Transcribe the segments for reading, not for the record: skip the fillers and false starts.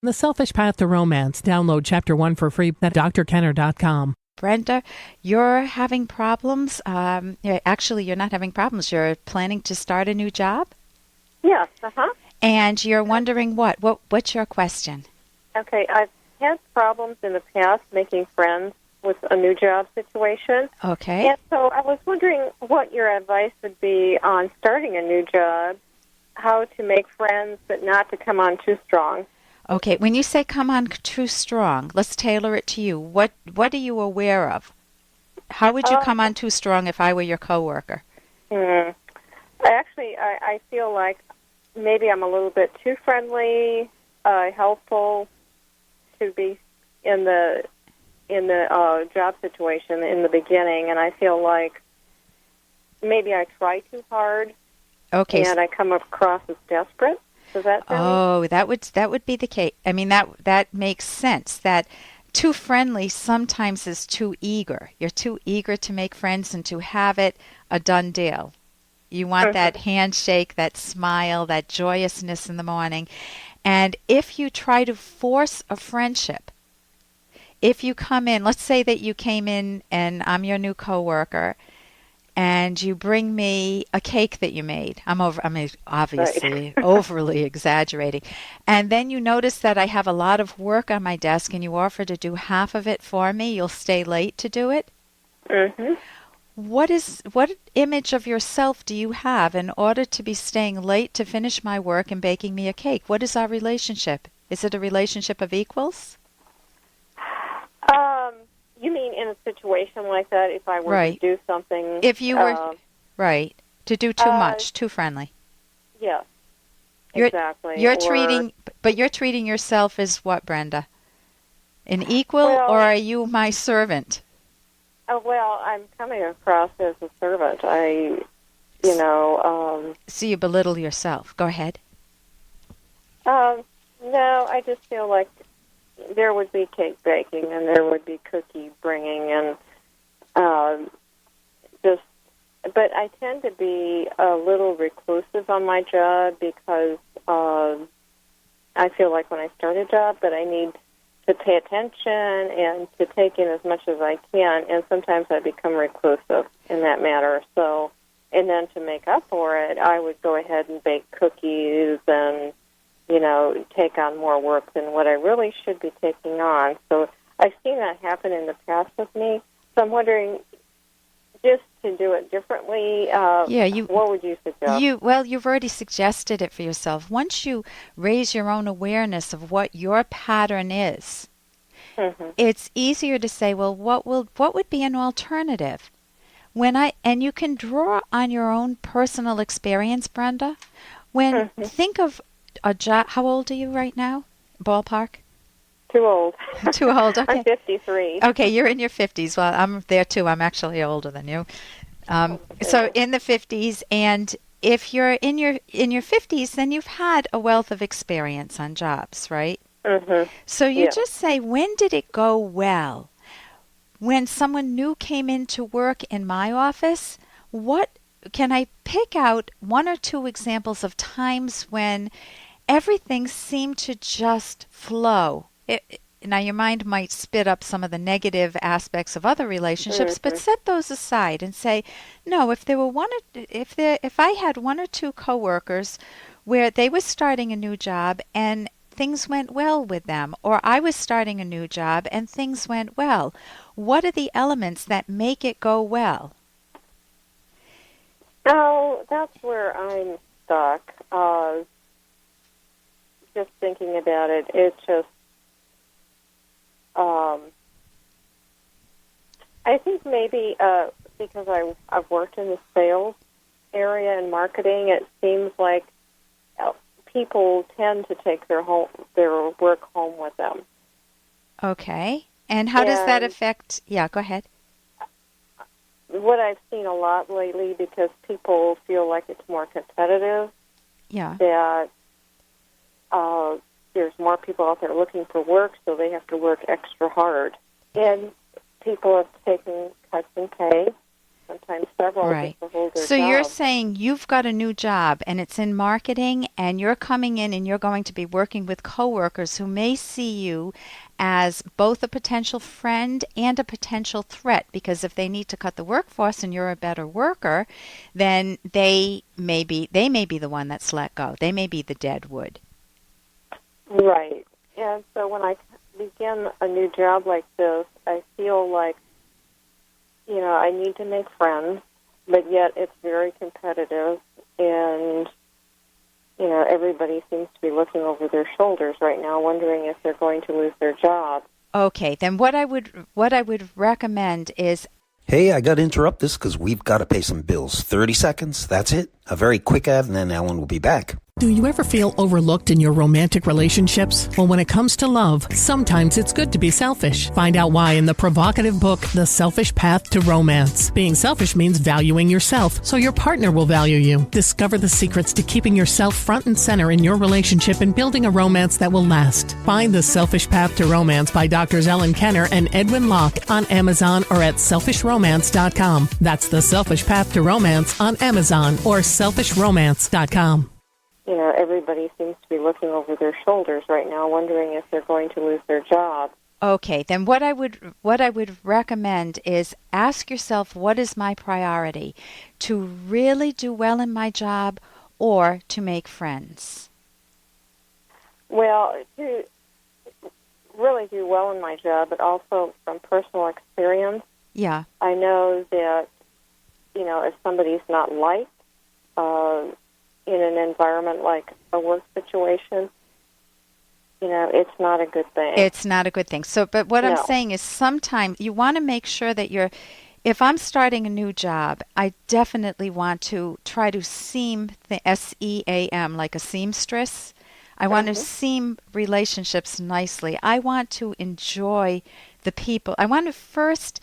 The Selfish Path to Romance. Download Chapter 1 for free at drkenner.com. Brenda, you're having problems. Actually, you're not having problems. You're planning to start a new job? Yes, And you're wondering what? What's your question? Okay, I've had problems in the past making friends with a new job situation. Okay. And so I was wondering what your advice would be on starting a new job, how to make friends but not to come on too strong. Okay, when you say come on too strong, let's tailor it to you. What are you aware of? How would you come on too strong if I were your coworker? Actually, I feel like maybe I'm a little bit too friendly, helpful to be in the job situation in the beginning, and I feel like maybe I try too hard. Okay. And I come across as desperate. Does that sound? Oh, that would be the case. I mean, that makes sense. That too friendly sometimes is too eager. You're too eager to make friends and to have it a done deal. You want that handshake, that smile, that joyousness in the morning. And if you try to force a friendship, if you come in, let's say that you came in and I'm your new coworker, and you bring me a cake that you made. I'm obviously overly exaggerating. And then you notice that I have a lot of work on my desk and you offer to do half of it for me. You'll stay late to do it. Mm-hmm. What image of yourself do you have in order to be staying late to finish my work and baking me a cake? What is our relationship? Is it a relationship of equals? You mean in a situation like that, if I were to do something? If you were, to do too much, too friendly. Yes, exactly. You're treating yourself as what, Brenda? An equal, or are you my servant? Well, I'm coming across as a servant. So you belittle yourself. Go ahead. No, I just feel like there would be cake baking and there would be cookie bringing and but I tend to be a little reclusive on my job because I feel like when I start a job that I need to pay attention and to take in as much as I can, and sometimes I become reclusive in that matter. So, and then to make up for it, I would go ahead and bake cookies and take on more work than what I really should be taking on. So I've seen that happen in the past with me. So I'm wondering, just to do it differently, what would you suggest? You've already suggested it for yourself. Once you raise your own awareness of what your pattern is, it's easier to say, well, what would be an alternative? And you can draw on your own personal experience, Brenda. Think of a job. How old are you right now? Ballpark? Too old. Too old, okay. I'm 53. Okay, you're in your 50s. Well, I'm there too. I'm actually older than you. So in the 50s, and if you're in your 50s, then you've had a wealth of experience on jobs, right? So you just say, when did it go well? When someone new came into work in my office, can I pick out one or two examples of times when everything seemed to just flow? Now, your mind might spit up some of the negative aspects of other relationships, but set those aside and say, no, if I had one or two coworkers where they were starting a new job and things went well with them, or I was starting a new job and things went well, what are the elements that make it go well? Oh, that's where I'm stuck. Just thinking about it, it's just, I think maybe because I've worked in the sales area and marketing, it seems like people tend to take their work home with them. Okay. And how does that affect? Yeah, go ahead. What I've seen a lot lately, because people feel like it's more competitive, that there's more people out there looking for work, so they have to work extra hard. And people have taken cuts in pay, sometimes several, Right. just to hold their So you're job. saying you've got a new job and it's in marketing, and you're coming in and you're going to be working with coworkers who may see you as both a potential friend and a potential threat, because if they need to cut the workforce and you're a better worker, then they may be the one that's let go. They may be the dead wood. Right. And so when I begin a new job like this, I feel like, I need to make friends, but yet it's very competitive, and, everybody seems to be looking over their shoulders right now, wondering if they're going to lose their job. Okay, then what I would recommend is, Hey, I got to interrupt this because we've got to pay some bills. 30 seconds, that's it. A very quick ad, and then Ellen will be back. Do you ever feel overlooked in your romantic relationships? Well, when it comes to love, sometimes it's good to be selfish. Find out why in the provocative book, The Selfish Path to Romance. Being selfish means valuing yourself, so your partner will value you. Discover the secrets to keeping yourself front and center in your relationship and building a romance that will last. Find The Selfish Path to Romance by Drs. Ellen Kenner and Edwin Locke on Amazon or at selfishromance.com. That's The Selfish Path to Romance on Amazon or selfishromance.com. Everybody seems to be looking over their shoulders right now, wondering if they're going to lose their job. okay, then what I would recommend is ask yourself, what is my priority? To really do well in my job or to make friends? Well, to really do well in my job, but also from personal experience, Yeah. I know that, if somebody's not liked in an environment like a work situation, it's not a good thing. It's not a good thing. So, but what I'm No. saying is sometimes you want to make sure that if I'm starting a new job, I definitely want to try to seam, the SEAM, like a seamstress. I want to seam relationships nicely. I want to enjoy the people. I want to first,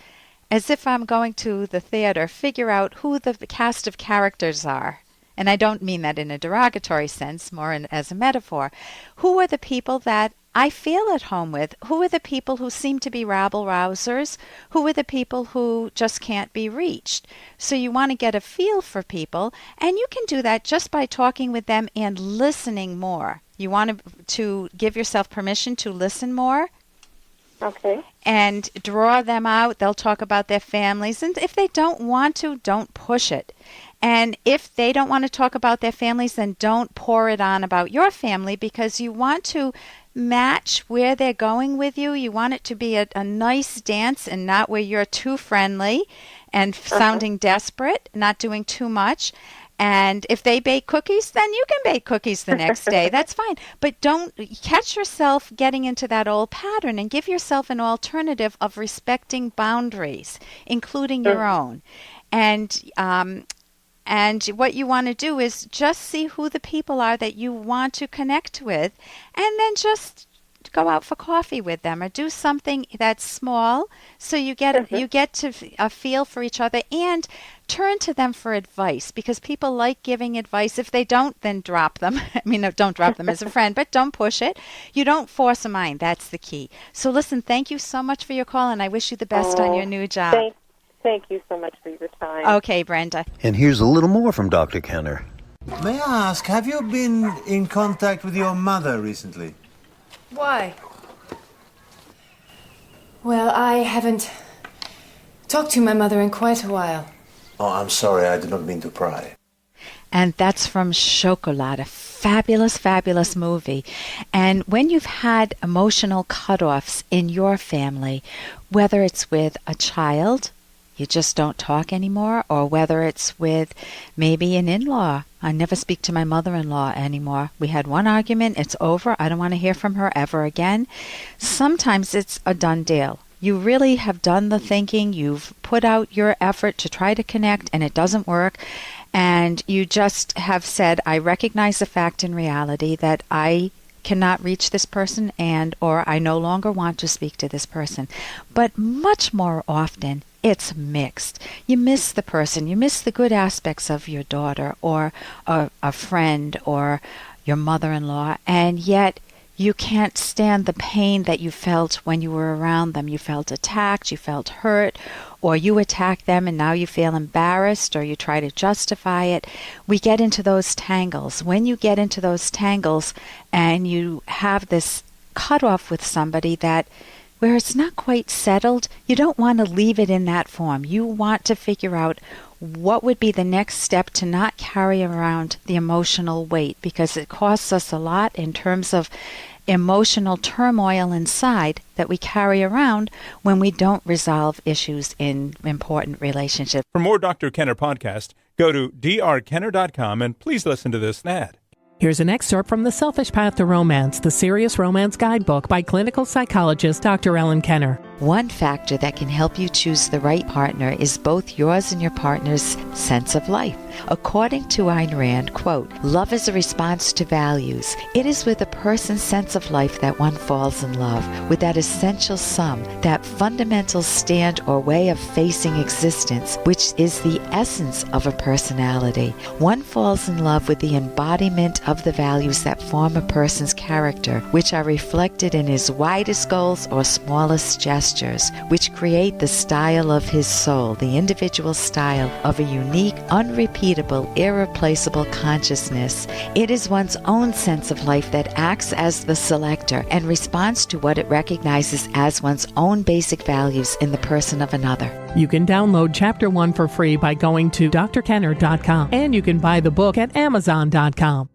as if I'm going to the theater, figure out who the cast of characters are. And I don't mean that in a derogatory sense, more as a metaphor. Who are the people that I feel at home with? Who are the people who seem to be rabble-rousers? Who are the people who just can't be reached? So you want to get a feel for people, and you can do that just by talking with them and listening more. You want to give yourself permission to listen more. Okay. And draw them out. They'll talk about their families. And if they don't want to, don't push it. And if they don't want to talk about their families, then don't pour it on about your family, because you want to match where they're going with you. You want it to be a nice dance and not where you're too friendly and sounding desperate, not doing too much. And if they bake cookies, then you can bake cookies the next day. That's fine. But don't catch yourself getting into that old pattern, and give yourself an alternative of respecting boundaries, including your own. And what you want to do is just see who the people are that you want to connect with, and then just go out for coffee with them or do something that's small, so you get to a feel for each other, and turn to them for advice, because people like giving advice. If they don't, then drop them. I mean, no, don't drop them as a friend, but don't push it. You don't force a mind. That's the key. So listen, thank you so much for your call, and I wish you the best on your new job. Thank you so much for your time. Okay, Brenda. And here's a little more from Dr. Kenner. May I ask, have you been in contact with your mother recently? Why? Well, I haven't talked to my mother in quite a while. Oh, I'm sorry, I did not mean to pry. And that's from Chocolat, a fabulous, fabulous movie. And when you've had emotional cutoffs in your family, whether it's with a child, you just don't talk anymore, or whether it's with maybe an in-law. I never speak to my mother-in-law anymore. We had one argument, it's over, I don't want to hear from her ever again. Sometimes it's a done deal. You really have done the thinking, you've put out your effort to try to connect, and it doesn't work. And you just have said, I recognize the fact in reality that I cannot reach this person, and or I no longer want to speak to this person. But much more often, it's mixed. You miss the person. You miss the good aspects of your daughter or a friend or your mother-in-law, and yet you can't stand the pain that you felt when you were around them. You felt attacked, you felt hurt, or you attack them and now you feel embarrassed, or you try to justify it. We get into those tangles. When you get into those tangles and you have this cutoff with somebody that where it's not quite settled, you don't want to leave it in that form. You want to figure out what would be the next step to not carry around the emotional weight, because it costs us a lot in terms of emotional turmoil inside that we carry around when we don't resolve issues in important relationships. For more Dr. Kenner podcast, go to drkenner.com and please listen to this ad. Here's an excerpt from The Selfish Path to Romance, the Serious Romance Guidebook by clinical psychologist Dr. Ellen Kenner. One factor that can help you choose the right partner is both yours and your partner's sense of life. According to Ayn Rand, quote, "Love is a response to values. It is with a person's sense of life that one falls in love, with that essential sum, that fundamental stand or way of facing existence, which is the essence of a personality. One falls in love with the embodiment of the values that form a person's character, which are reflected in his widest goals or smallest gestures, which create the style of his soul, the individual style of a unique, unrepeatable, irreplaceable consciousness. It is one's own sense of life that acts as the selector and responds to what it recognizes as one's own basic values in the person of another." You can download Chapter 1 for free by going to drkenner.com, and you can buy the book at amazon.com.